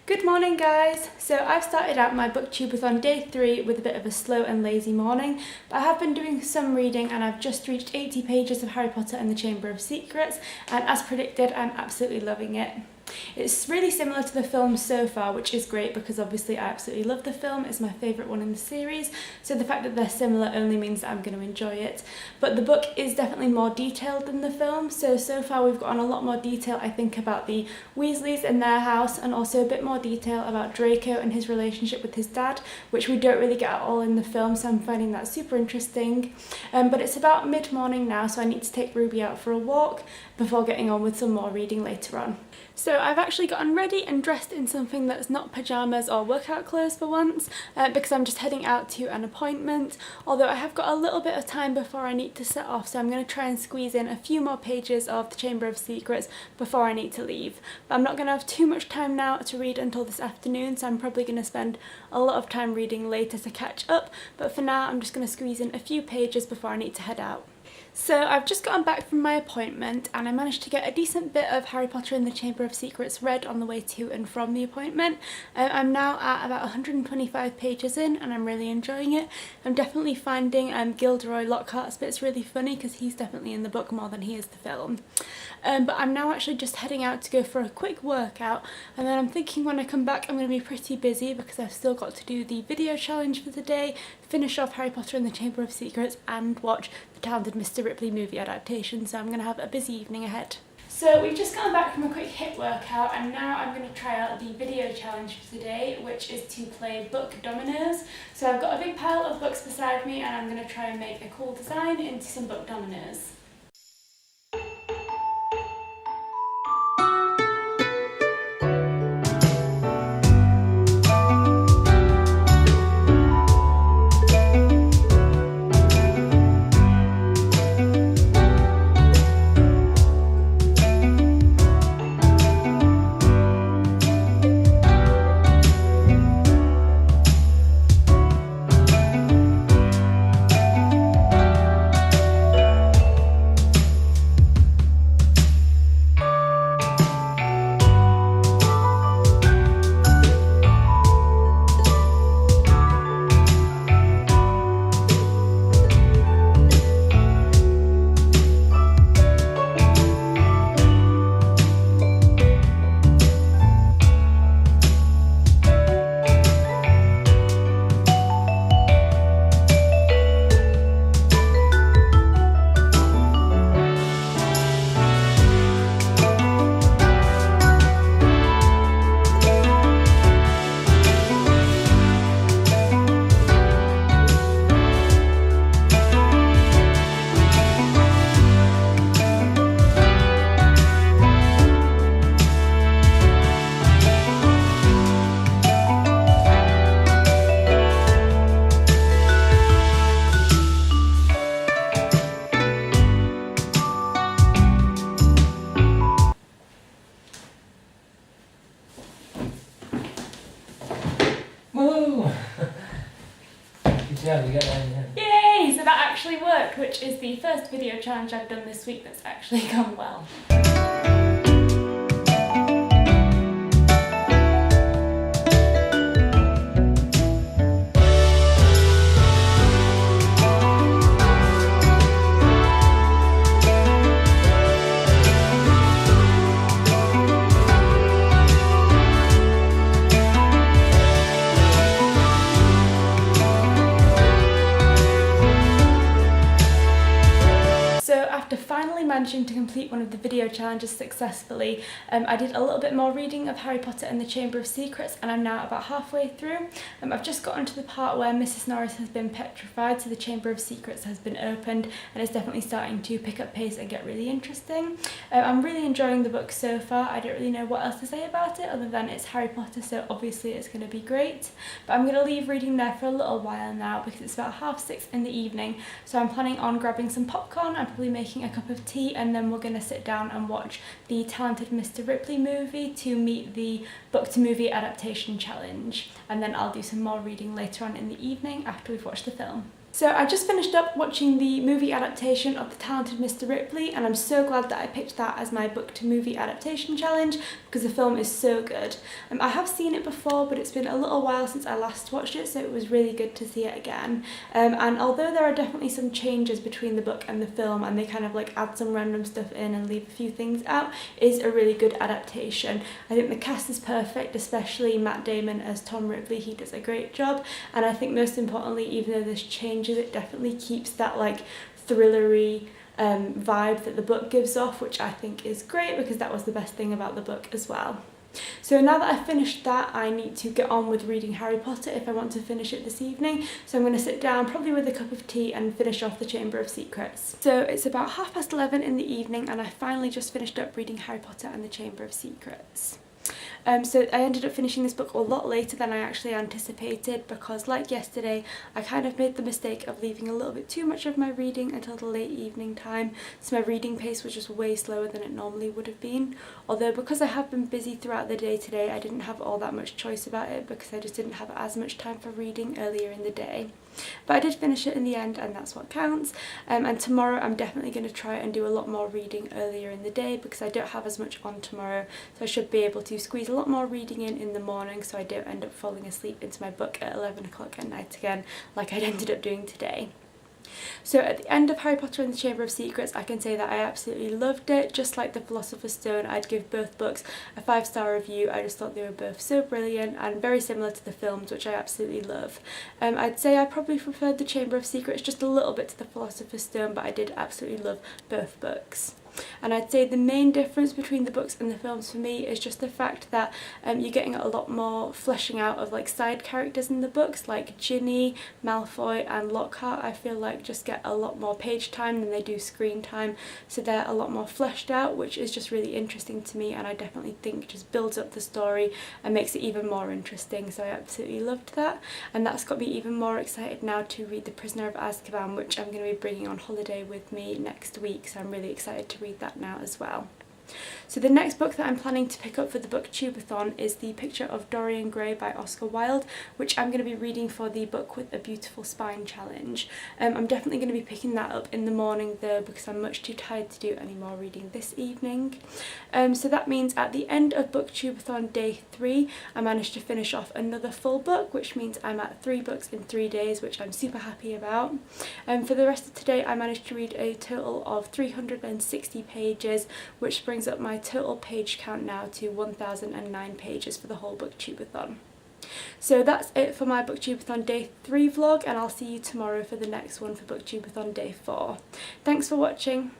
Good morning guys! So I've started out my booktubeathon day 3 with a bit of a slow and lazy morning, but I have been doing some reading and I've just reached 80 pages of Harry Potter and the Chamber of Secrets, and as predicted I'm absolutely loving it. It's really similar to the film so far, which is great because obviously I absolutely love the film. It's my favourite one in the series, so the fact that they're similar only means that I'm going to enjoy it. But the book is definitely more detailed than the film, so far we've gotten a lot more detail I think about the Weasleys and their house, and also a bit more detail about Draco and his relationship with his dad, which we don't really get at all in the film, so I'm finding that super interesting. But it's about mid-morning now, so I need to take Ruby out for a walk before getting on with some more reading later on. So I've actually gotten ready and dressed in something that's not pyjamas or workout clothes for once, because I'm just heading out to an appointment, although I have got a little bit of time before I need to set off, so I'm going to try and squeeze in a few more pages of the Chamber of Secrets before I need to leave. But I'm not going to have too much time now to read until this afternoon, so I'm probably going to spend a lot of time reading later to catch up, but for now I'm just going to squeeze in a few pages before I need to head out. So I've just gotten back from my appointment and I managed to get a decent bit of Harry Potter and the Chamber of Secrets read on the way to and from the appointment. I'm now at about 125 pages in and I'm really enjoying it. I'm definitely finding Gilderoy Lockhart's bits really funny because he's definitely in the book more than he is the film. But I'm now actually just heading out to go for a quick workout, and then I'm thinking when I come back I'm going to be pretty busy because I've still got to do the video challenge for the day, finish off Harry Potter and the Chamber of Secrets and watch the talented Mr. Ripley movie adaptation, so I'm going to have a busy evening ahead. So we've just gone back from a quick HIIT workout and now I'm going to try out the video challenge for today, which is to play book dominoes. So I've got a big pile of books beside me and I'm going to try and make a cool design into some book dominoes. Woo! Good job, you got that in there. Yay! So that actually worked, which is the first video challenge I've done this week that's actually gone well. After finally managing to complete one of the video challenges successfully, I did a little bit more reading of Harry Potter and the Chamber of Secrets and I'm now about halfway through. I've just gotten to the part where Mrs. Norris has been petrified, so the Chamber of Secrets has been opened and it's definitely starting to pick up pace and get really interesting. I'm really enjoying the book so far. I don't really know what else to say about it other than it's Harry Potter, so obviously it's going to be great. But I'm going to leave reading there for a little while now because it's about 6:30 in the evening, so I'm planning on grabbing some popcorn and probably making a cup of tea, and then we're going to sit down and watch the talented Mr. Ripley movie to meet the book to movie adaptation challenge, and then I'll do some more reading later on in the evening after we've watched the film. So I just finished up watching the movie adaptation of The Talented Mr. Ripley, and I'm so glad that I picked that as my book to movie adaptation challenge because the film is so good. I have seen it before, but it's been a little while since I last watched it, so it was really good to see it again. And although there are definitely some changes between the book and the film, and they kind of like add some random stuff in and leave a few things out, it is a really good adaptation. I think the cast is perfect, especially Matt Damon as Tom Ripley. He does a great job, and I think most importantly, even though there's changes, it definitely keeps that like thrillery vibe that the book gives off, which I think is great because that was the best thing about the book as well. So now that I've finished that, I need to get on with reading Harry Potter if I want to finish it this evening. So I'm going to sit down probably with a cup of tea and finish off the Chamber of Secrets. So it's about 11:30 in the evening and I finally just finished up reading Harry Potter and the Chamber of Secrets. So I ended up finishing this book a lot later than I actually anticipated because, like yesterday, I kind of made the mistake of leaving a little bit too much of my reading until the late evening time, so my reading pace was just way slower than it normally would have been. Although because I have been busy throughout the day today, I didn't have all that much choice about it because I just didn't have as much time for reading earlier in the day. But I did finish it in the end, and that's what counts. And tomorrow I'm definitely going to try and do a lot more reading earlier in the day because I don't have as much on tomorrow, so I should be able to squeeze a lot more reading in the morning so I don't end up falling asleep into my book at 11 o'clock at night again like I'd ended up doing today. So at the end of Harry Potter and the Chamber of Secrets, I can say that I absolutely loved it. Just like The Philosopher's Stone, I'd give both books a 5-star review. I just thought they were both so brilliant and very similar to the films, which I absolutely love. I'd say I probably preferred The Chamber of Secrets just a little bit to The Philosopher's Stone, but I did absolutely love both books. And I'd say the main difference between the books and the films for me is just the fact that you're getting a lot more fleshing out of like side characters in the books, like Ginny, Malfoy and Lockhart. I feel like just get a lot more page time than they do screen time, so they're a lot more fleshed out, which is just really interesting to me, and I definitely think just builds up the story and makes it even more interesting, so I absolutely loved that. And that's got me even more excited now to read The Prisoner of Azkaban, which I'm going to be bringing on holiday with me next week, so I'm really excited to read that now as well. So the next book that I'm planning to pick up for the BOOKTUBEATHON is The Picture of Dorian Gray by Oscar Wilde, which I'm going to be reading for the Book with a Beautiful Spine challenge. I'm definitely going to be picking that up in the morning though because I'm much too tired to do any more reading this evening. So that means at the end of BOOKTUBEATHON day 3 I managed to finish off another full book, which means I'm at 3 books in 3 days, which I'm super happy about. For the rest of today I managed to read a total of 360 pages, which brings up my total page count now to 1009 pages for the whole BOOKTUBEATHON. So that's it for my BOOKTUBEATHON day 3 vlog, and I'll see you tomorrow for the next one for BOOKTUBEATHON day 4. Thanks for watching.